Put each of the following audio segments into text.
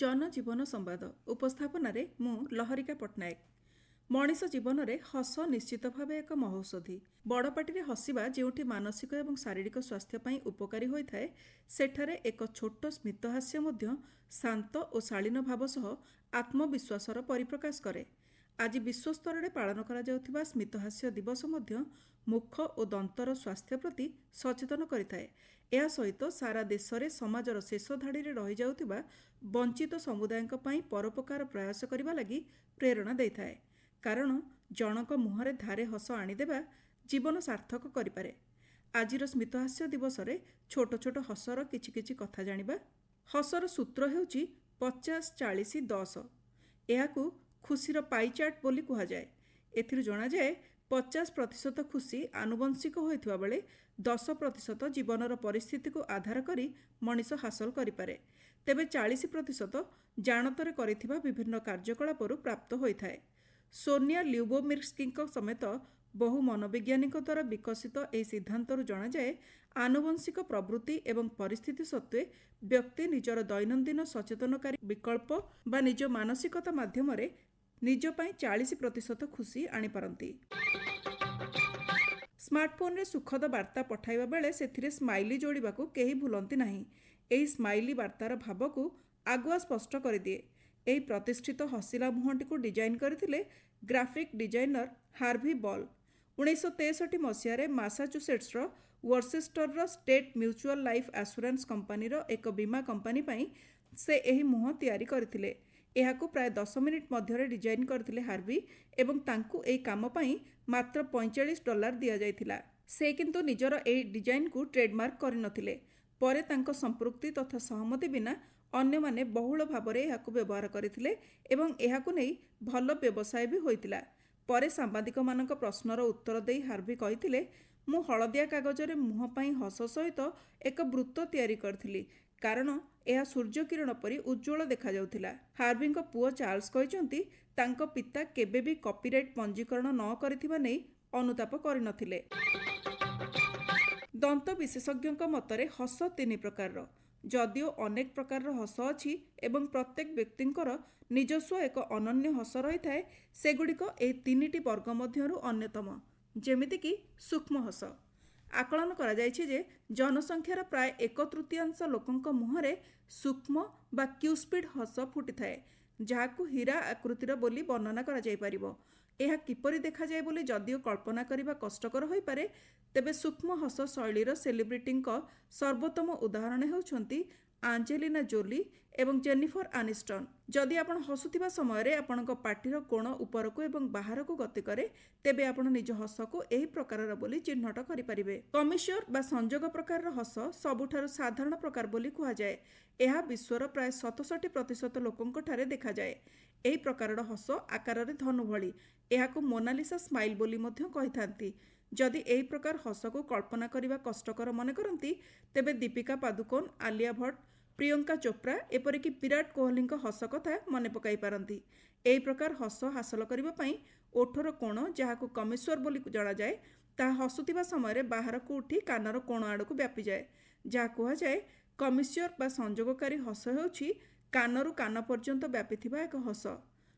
जनजीवन संवाद उपस्थापन मु लहरिका पट्टनायक। मनीष जीवन में हस निश्चित भाव एक महौषधि। बड़पाटी हसवा जो मानसिक और शारीरिक स्वास्थ्य उपकारी होता है सेठारे एक छोट स्मितहास्य शांत और शालीन भाव सह आत्मविश्वासर परिप्रकाश करे। आज विश्वस्तर में पालन करा स्मितहास्य दिवस मुख और दंतर स्वास्थ्य प्रति सचेतन करिथाए। यह सहित सारा देश में समाजर शेष धाड़ी में रही जाउथिबा वंचित समुदाय परोपकार प्रयास करने लगी प्रेरणा देइथाए। कारण जनक मुहरे धारे हस आनीदेवा जीवन सार्थक करिपारे। आजिर स्मितहास्य दिवस रे छोट छोट हसर किछि किछि कथा जानिबा। हसर सूत्र हेउची 50-40-10। एहाकू खुशीर पाइचार्ट बोली कुहा जाए। एथिरु जणा जाए 50% खुशी आनुवंशिक होइथिबा बेले 10% जीवनर परिस्थिति को आधार करी मनीष हासिल करिपारे। तेबे 40% जानतरे करिथिबा विभिन्न कार्यकलापरू प्राप्त होइथाए। सोनिया ल्यूबोमिर्स्की समेत बहु मनोवैज्ञानिक द्वारा विकसित यह सिद्धांतरू जणा जाए आनुवंशिक प्रवृत्ति एवं परिस्थिति सत्वे व्यक्ति निजर दैनंदिन सचेतनकारी विकल्प बा निज मानसिकता माध्यम निज पाई 40% खुशी आनीपारती। स्मार्टफोन रे सुखद वार्ता पठाइबा बेले सेथिरे स्माइली जोड़िबाकू केही भूलंती नाही। एही स्माइली वार्तार भाव को आगुआ स्पष्ट कर दिए। एही प्रतिष्ठित हसिला मुहंटी को डिजाइन करथिले ग्राफिक डिजाइनर हार्वी बॉल। 1963 मसीह Massachusetts Worcester State Mutual Life Assurance कंपनीर एक बीमा कंपनी पई से एही मुह तैयारी करथिले। एहाकू प्राय 10 मिनिट मध्य डिजाइन करथिले हार्वी एवं तांकू एही काम पई मात्र $45 दिया जायथिला। से किंतु निजर एही डिजाइन को ट्रेडमार्क करिनथिले। परे तांको संपृक्ति तथा सहमति बिना अन्य माने बहुल भाबरे एहाकू व्यवहार करथिले एवं एहाकू नै भल व्यवसाय भी होइतिला। परे सांबादिक मानक प्रश्नर उत्तर देई हार्वी कहिथिले, मु हलदिया कागजरे मुह पई हस सहित एक वृत्त तैयारी करथिली कारण यह सूर्य किरण परी उज्जवल देखा जाउथिला। हार्वी पुओ चार्ल्स कहिसंती तांको पिता केबे भी कॉपीराइट पंजीकरण न करिथिबा नै अनुताप करिनथिले। दंत विशेषज्ञ मतरे हस 3 प्रकार। जदिओ अनेक प्रकार हस अछि एवं प्रत्येक व्यक्तिंकर निजस्व एक अनन्य हस रही थाए, सेगुड़िक ए 3टी वर्ग मध्यरु अन्यतम। जेमितिकी सूक्ष्म हस। आकलन करा जायछि जे जनसंख्यार प्राय 1/3 लोकंक मुहरे सूक्ष्म बा क्यूस्पिड हस फुटी थाए, जहाकू हीरा आकृतिर बोली वर्णना करा जाय परिबो। यह किपरि देखा जाए बोली जदिओ कल्पना करिबा कष्टकर होई पारे, तेबे सूक्ष्म हस शैलीर सेलिब्रिटींक सर्वोत्तम उदाहरण हेउछंती आंजेलिना जोली एवं जेनिफर आनिस्टन। जदि आपण हसुथिबा समय रे आपणक पाटीर कोण उपरको एवं बाहरको गति करे, तेबे आपण निज हसको एही प्रकारर बोली चिन्हट करि परिबे। कमिश्योर बा संजोग प्रकारर हस सबुठारु साधारण प्रकार बोली कुहा जाए। एहा विश्वर प्राय 67% लोकंक ठारे देखा जाए। एही प्रकारर हस आकाररे धनु भली। एहाकू मोनालिसा स्माइल बोली मध्य कहिथांती। जदि एही प्रकार हस को कल्पना करिबा कष्टकर मन करंती, तेबे दीपिका पादुकोण, आलिया भट्ट, प्रियंका चोप्रा एपरिकी विराट कोहली हस कथा मन पकाई पारंती। एही प्रकार हस हासिल करिबा पई ओठर कोण जहाकू कमिश्वर बोली जणा जाए, ताहा हसुथिबा समय रे बाहरकू उठी कानर कोण आडकू व्यापी जाए, जहा कुहा जाए कमिश्वर बा संजोगकारी हस हेउछि कानरू कान पर्यंत व्यापीथिबा एक हस।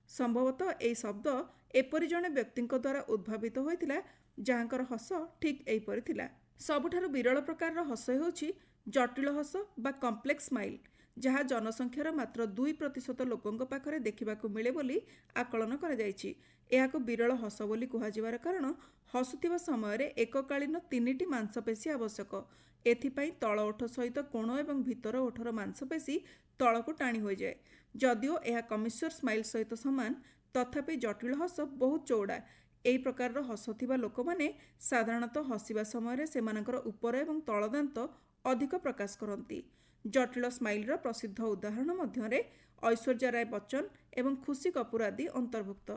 संभवतः एही शब्द एपरि जणे व्यक्तिंक द्वारा उद्भावित होइतिला जहांकर हस ठीक एहीपरि थिला। सबुठारु विरल प्रकार हस हेउछि जटिल हस बा कॉम्प्लेक्स स्माइल, जहाँ जनसंख्यार मात्र 2% लोकंक पाखरे देखिबाकू मिले बोली आकलन करा जायछि। एहाकू विरल हस बोली कुहाजिबार कारण हसुथिबा समय रे एककालीन 3टी मांसपेशी आवश्यक। एथिपाई तळ ओठ सहित कोण एवं भितर ओठर मांसपेशी तळकू टाणी होई जाए। जदिओ एहा कमिश्वर स्माइल सहित समान, तथापि जटिल हस बहुत चौड़ा। एही प्रकार हस थिबा लोक माने साधारणतः हसिबा समय सेमानकर उपर एवं तळ दांत अधिक प्रकाश करती। जटिल स्माइल प्रसिद्ध उदाहरण मध्य ऐश्वर्या राय बच्चन एवं खुशी कपूर आदि अंतर्भुक्त।